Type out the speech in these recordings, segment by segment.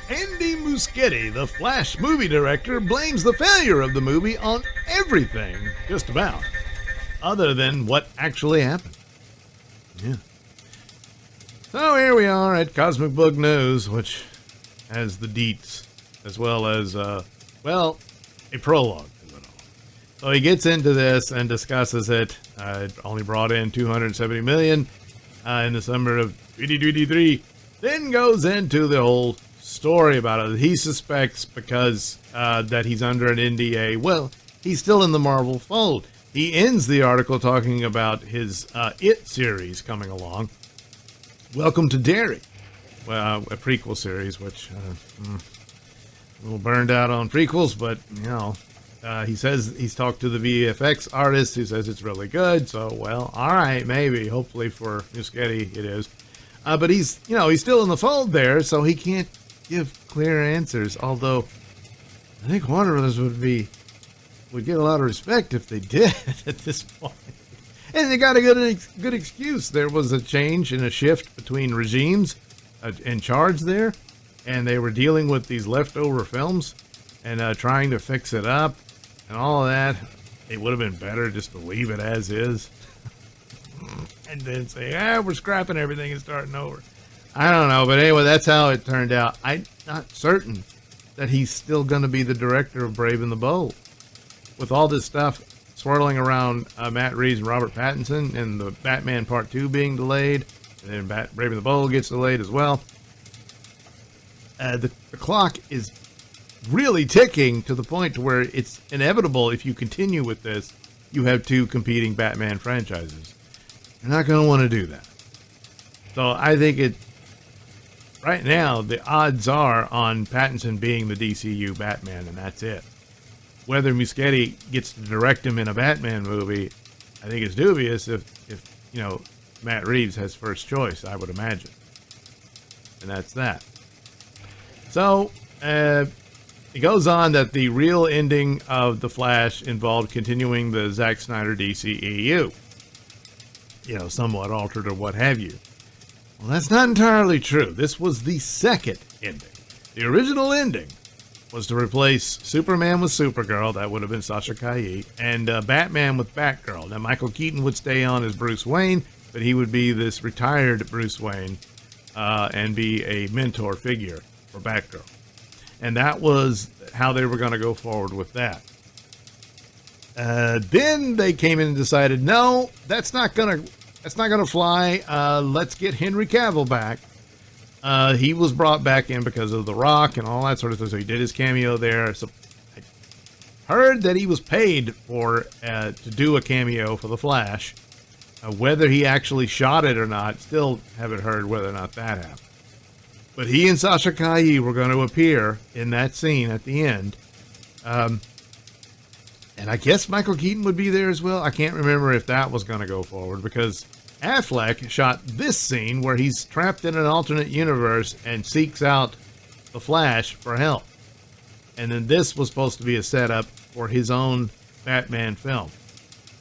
Andy Muschietti, the Flash movie director, blames the failure of the movie on everything, just about, other than what actually happened. Yeah. So here we are at Cosmic Book News, which has the deets, as well as, a prologue to it all. So he gets into this and discusses it. It only brought in $270 million in the summer of 2023. Then goes into the whole story about it. He suspects because that he's under an NDA. Well, he's still in the Marvel fold. He ends the article talking about his It series coming along. Welcome to Derry. Well, a prequel series, which a little burned out on prequels, but you know, he says he's talked to the VFX artist who says it's really good. So, well, all right, maybe, hopefully for Muschietti it is. But he's still in the fold there, so he can't give clear answers. Although I think Warner Brothers would get a lot of respect if they did at this point. And they got a good excuse. There was a change and a shift between regimes in charge there, and they were dealing with these leftover films and trying to fix it up and all of that. It would have been better just to leave it as is and then say, we're scrapping everything and starting over. I don't know, but anyway, that's how it turned out. I'm not certain that he's still going to be the director of Brave and the Bold. With all this stuff swirling around Matt Reeves and Robert Pattinson, and the Batman Part 2 being delayed, and then Brave and the Bold gets delayed as well. The clock is really ticking to the point to where it's inevitable if you continue with this, you have two competing Batman franchises. You're not going to want to do that. So I think right now, the odds are on Pattinson being the DCU Batman, and that's it. Whether Muschietti gets to direct him in a Batman movie, I think it's dubious if Matt Reeves has first choice, I would imagine. And that's that. So, it goes on that the real ending of The Flash involved continuing the Zack Snyder DCEU. Somewhat altered or what have you. Well, that's not entirely true. This was the second ending. The original ending was to replace Superman with Supergirl. That would have been Sasha Calle. And Batman with Batgirl. Now, Michael Keaton would stay on as Bruce Wayne, but he would be this retired Bruce Wayne and be a mentor figure for Batgirl. And that was how they were going to go forward with that. Then they came in and decided, no, that's not going to fly. Let's get Henry Cavill back. He was brought back in because of The Rock and all that sort of stuff. So he did his cameo there. So I heard that he was paid to do a cameo for The Flash. Whether he actually shot it or not, still haven't heard whether or not that happened. But he and Sasha Calle were going to appear in that scene at the end. And I guess Michael Keaton would be there as well. I can't remember if that was going to go forward because Affleck shot this scene where he's trapped in an alternate universe and seeks out the Flash for help. And then this was supposed to be a setup for his own Batman film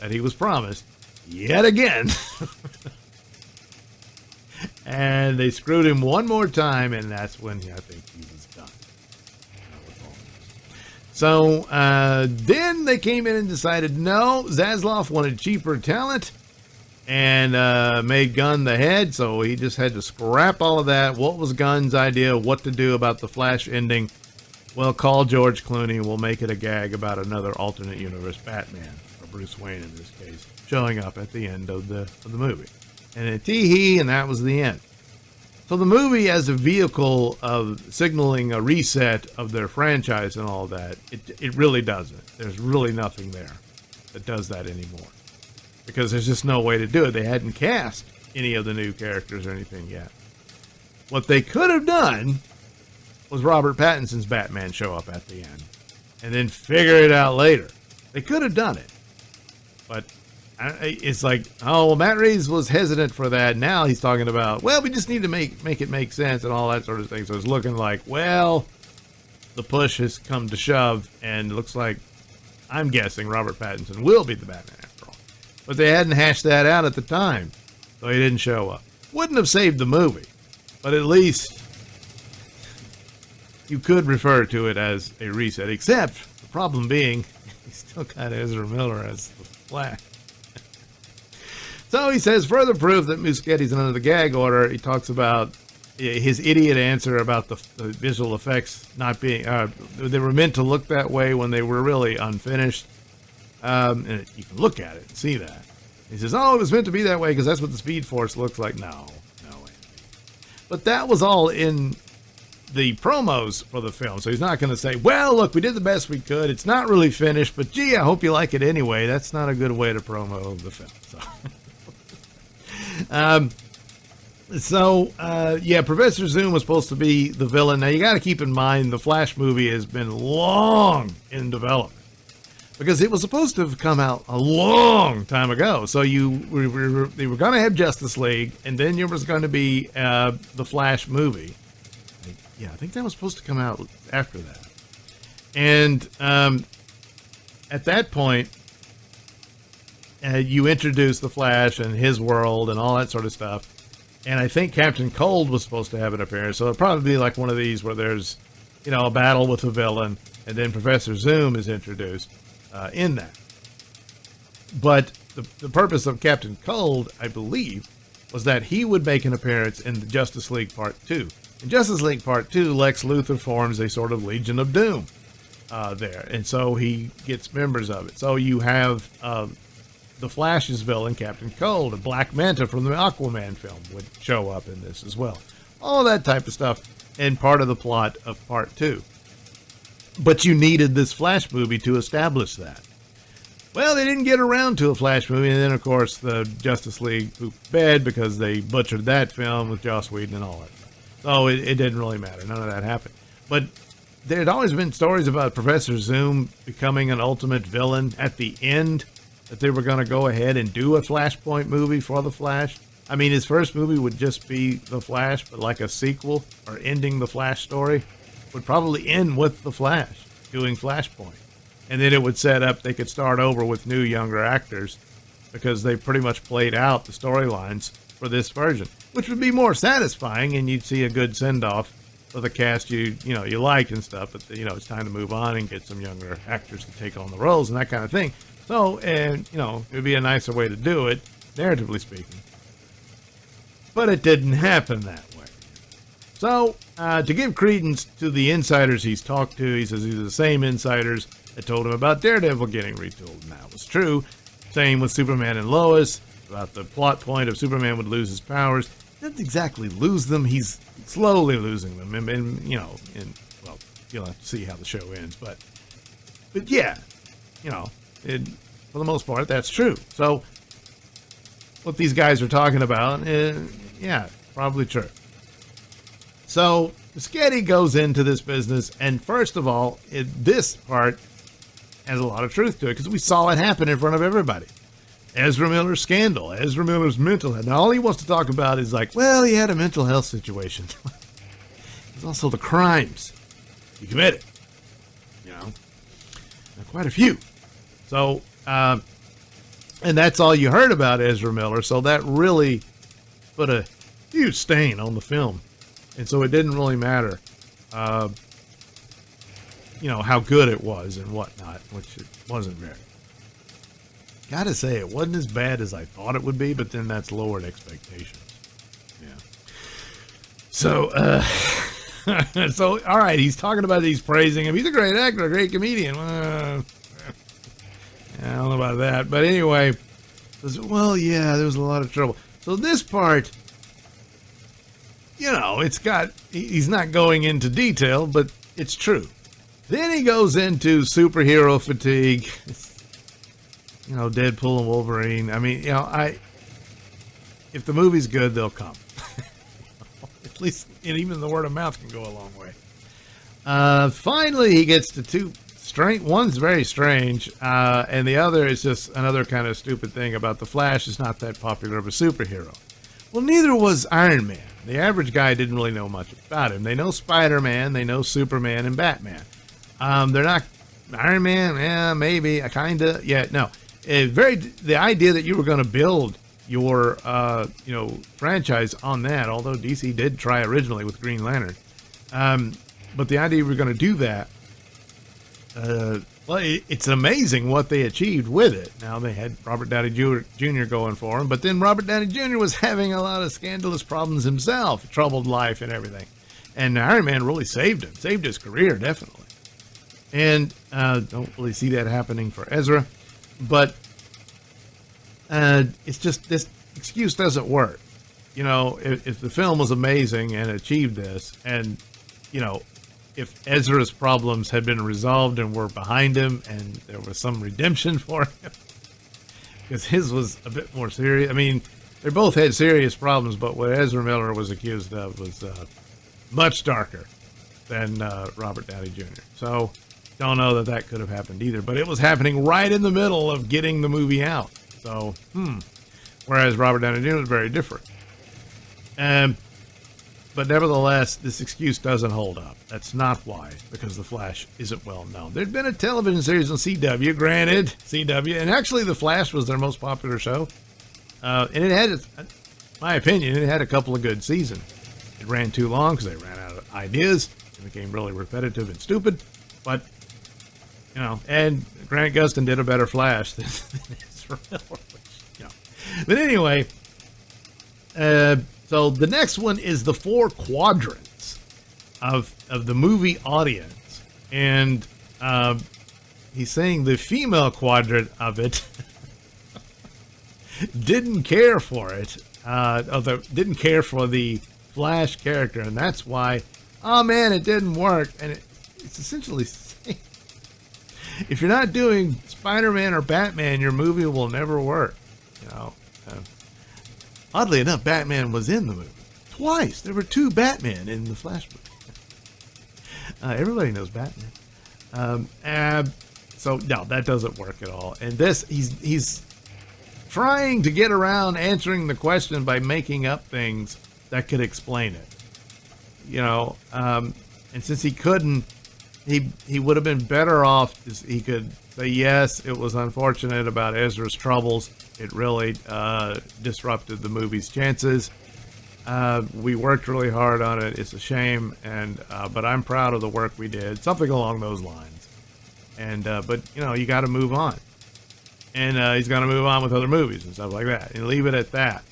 that he was promised yet again. And they screwed him one more time, and that's when I think he was done. So then they came in and decided, no, Zaslav wanted cheaper talent and made Gunn the head, so he just had to scrap all of that. What was Gunn's idea? What to do about the Flash ending? Well, call George Clooney. We'll make it a gag about another alternate universe Batman, or Bruce Wayne in this case, showing up at the end of the movie. And a tee-hee, and that was the end. So the movie as a vehicle of signaling a reset of their franchise and all that, it really doesn't. There's really nothing there that does that anymore. Because there's just no way to do it. They hadn't cast any of the new characters or anything yet. What they could have done was Robert Pattinson's Batman show up at the end. And then figure it out later. They could have done it. But it's like, oh, well, Matt Reeves was hesitant for that. Now he's talking about, well, we just need to make it make sense and all that sort of thing. So it's looking like, well, the push has come to shove, and it looks like, I'm guessing, Robert Pattinson will be the Batman after all. But they hadn't hashed that out at the time, so he didn't show up. Wouldn't have saved the movie, but at least you could refer to it as a reset, except the problem being he still got Ezra Miller as the Flash. So he says, further proof that Muschietti's under the gag order. He talks about his idiot answer about the visual effects not being, they were meant to look that way when they were really unfinished. And you can look at it and see that. He says, oh, it was meant to be that way because that's what the Speed Force looks like. No. But that was all in the promos for the film. So he's not going to say, well, look, we did the best we could. It's not really finished, but gee, I hope you like it anyway. That's not a good way to promo the film. So, yeah, Professor Zoom was supposed to be the villain. Now, you got to keep in mind the Flash movie has been long in development because it was supposed to have come out a long time ago. So they were going to have Justice League, and then there was going to be the Flash movie. Yeah, I think that was supposed to come out after that. And at that point, you introduce the Flash and his world and all that sort of stuff. And I think Captain Cold was supposed to have an appearance. So it'll probably be like one of these where there's, a battle with a villain, and then Professor Zoom is introduced in that. But the purpose of Captain Cold, I believe, was that he would make an appearance in the Justice League Part 2. In Justice League Part 2, Lex Luthor forms a sort of Legion of Doom there. And so he gets members of it. So you have the Flash's villain, Captain Cold, and Black Manta from the Aquaman film would show up in this as well. All that type of stuff, and part of the plot of Part 2. But you needed this Flash movie to establish that. Well, they didn't get around to a Flash movie, and then, of course, the Justice League pooped bed because they butchered that film with Joss Whedon and all that stuff. So it didn't really matter. None of that happened. But there had always been stories about Professor Zoom becoming an ultimate villain at the end, that they were going to go ahead and do a Flashpoint movie for the Flash. I mean, his first movie would just be The Flash, but like a sequel or ending the Flash story would probably end with the Flash doing Flashpoint. And then it would set up, they could start over with new, younger actors because they pretty much played out the storylines for this version, which would be more satisfying, and you'd see a good send-off for the cast you liked and stuff. But, it's time to move on and get some younger actors to take on the roles and that kind of thing. So, and, it would be a nicer way to do it, narratively speaking. But it didn't happen that way. So, to give credence to the insiders he's talked to, he says these are the same insiders that told him about Daredevil getting retooled. And that was true. Same with Superman and Lois, about the plot point of Superman would lose his powers. He doesn't exactly lose them, he's slowly losing them. And well, you'll have to see how the show ends. But yeah, for the most part, that's true. So, what these guys are talking about, yeah, probably true. So, Muschietti goes into this business, and first of all, this part has a lot of truth to it, because we saw it happen in front of everybody. Ezra Miller's scandal, Ezra Miller's mental health. Now, all he wants to talk about is like, well, he had a mental health situation. There's also the crimes he committed. Quite a few. So, and that's all you heard about Ezra Miller, so that really put a huge stain on the film. And so it didn't really matter, how good it was and whatnot, which it wasn't very. Gotta say, it wasn't as bad as I thought it would be, but then that's lowered expectations. Yeah. So, so, all right, he's talking about, he's praising him. He's a great actor, a great comedian. I don't know about that. But anyway, well, yeah, there was a lot of trouble. So this part, he's not going into detail, but it's true. Then he goes into superhero fatigue. Deadpool and Wolverine. I mean, if the movie's good, they'll come. At least, even the word of mouth can go a long way. Finally, he gets to two strange. One's very strange, and the other is just another kind of stupid thing about the Flash is not that popular of a superhero. Well, neither was Iron Man. The average guy didn't really know much about him. They know Spider-Man, they know Superman and Batman. They're not Iron Man. Yeah, maybe, kinda. Yeah, no. The idea that you were going to build your franchise on that, although DC did try originally with Green Lantern, but the idea we're going to do that, well, it's amazing what they achieved with it. Now, they had Robert Downey Jr. going for him, but then Robert Downey Jr. was having a lot of scandalous problems himself, troubled life and everything. And Iron Man really saved him, saved his career, definitely. And don't really see that happening for Ezra. But it's just, this excuse doesn't work. You know, if the film was amazing and achieved this, and, you know, if Ezra's problems had been resolved and were behind him and there was some redemption for him, because his was a bit more serious. I mean, they both had serious problems, but what Ezra Miller was accused of was much darker than Robert Downey Jr. So don't know that that could have happened either, but it was happening right in the middle of getting the movie out. So, whereas Robert Downey Jr. was very different. But nevertheless, this excuse doesn't hold up. That's not why, because The Flash isn't well known. There'd been a television series on CW, granted, CW, and actually The Flash was their most popular show. And it had, in my opinion, it had a couple of good seasons. It ran too long because they ran out of ideas. It became really repetitive and stupid. But, you know, and Grant Gustin did a better Flash than Ezra Miller. You know. But anyway, so the next one is the 4 quadrants of the movie audience. And he's saying the female quadrant of it didn't care for it. Didn't care for the Flash character. And that's why, oh man, it didn't work. And it's essentially saying, if you're not doing Spider-Man or Batman, your movie will never work. You know. Oddly enough, Batman was in the movie twice. There were 2 Batman in the Flash movie. Everybody knows Batman. So no, that doesn't work at all. And this, he's trying to get around answering the question by making up things that could explain it. You know, and since he couldn't, he would have been better off. He could say, yes, it was unfortunate about Ezra's troubles. It really disrupted the movie's chances. We worked really hard on it. It's a shame, but I'm proud of the work we did. Something along those lines. And but you know, you got to move on. And he's going to move on with other movies and stuff like that, and leave it at that.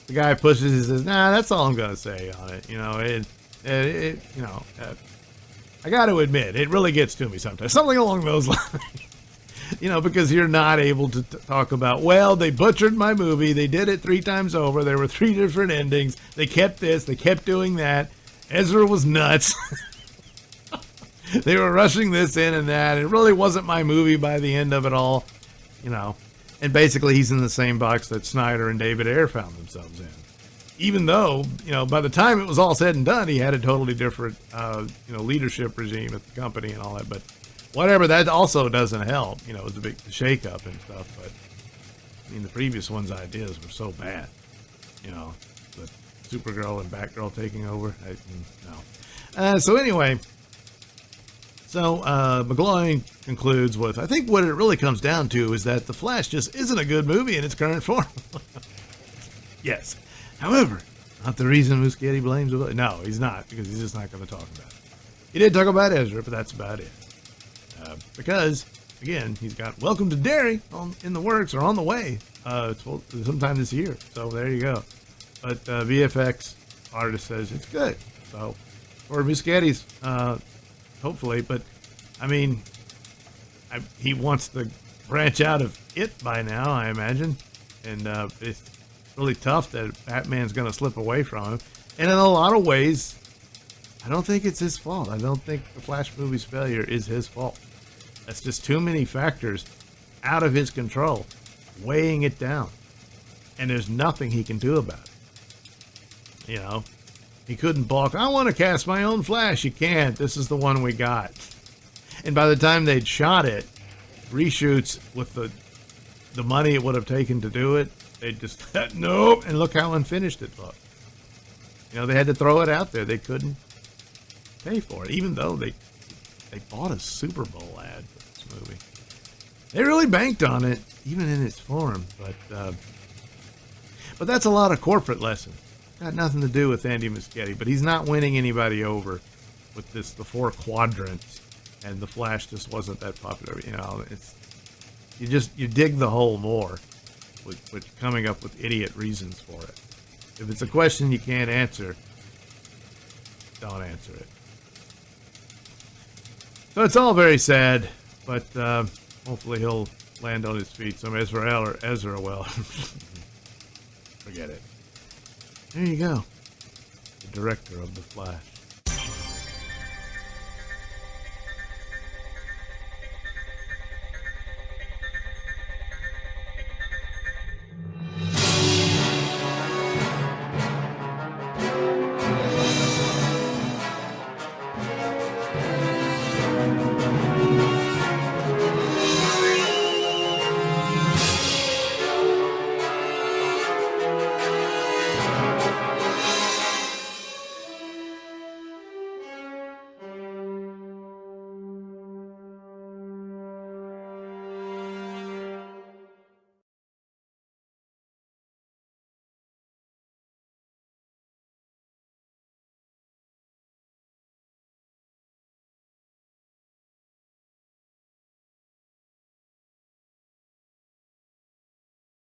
The guy pushes and says, "Nah, that's all I'm going to say on it." You know, you know, I got to admit, it really gets to me sometimes. Something along those lines. You know, because you're not able to talk about, well, they butchered my movie. They did it 3 times over. There were 3 different endings. They kept this. They kept doing that. Ezra was nuts. They were rushing this in and that. It really wasn't my movie by the end of it all. You know, and basically he's in the same box that Snyder and David Ayer found themselves in. Even though, you know, by the time it was all said and done, he had a totally different, you know, leadership regime at the company and all that. But whatever, that also doesn't help. You know, it was a big shakeup and stuff. But I mean, the previous one's ideas were so bad. You know, the Supergirl and Batgirl taking over. No. So anyway, so McGloin concludes with, I think what it really comes down to is that The Flash just isn't a good movie in its current form. Yes. However, not the reason Muschietti blames it. No, he's not, because he's just not going to talk about it. He did talk about Ezra, but that's about it. Because, again, he's got Welcome to Derry in the works, or on the way, sometime this year. So there you go. But VFX artist says it's good. So for Muschietti's, hopefully. But I mean, he wants to branch out of it by now, I imagine. And it's really tough that Batman's going to slip away from him. And in a lot of ways, I don't think it's his fault. I don't think the Flash movie's failure is his fault. That's just too many factors out of his control, weighing it down. And there's nothing he can do about it. You know, he couldn't balk. I want to cast my own Flash. You can't. This is the one we got. And by the time they'd shot it, reshoots with the money it would have taken to do it, they just, nope. And look how unfinished it looked. You know, they had to throw it out there. They couldn't pay for it, even though they bought a Super Bowl ad for this movie. They really banked on it, even in its form. But that's a lot of corporate lessons. Got nothing to do with Andy Muschietti, but he's not winning anybody over. with the 4 quadrants, and the Flash just wasn't that popular. You know, it's you dig the hole more with coming up with idiot reasons for it. If it's a question you can't answer, don't answer it. So it's all very sad, but hopefully he'll land on his feet. Some Ezra will. Forget it. There you go. The director of The Flash.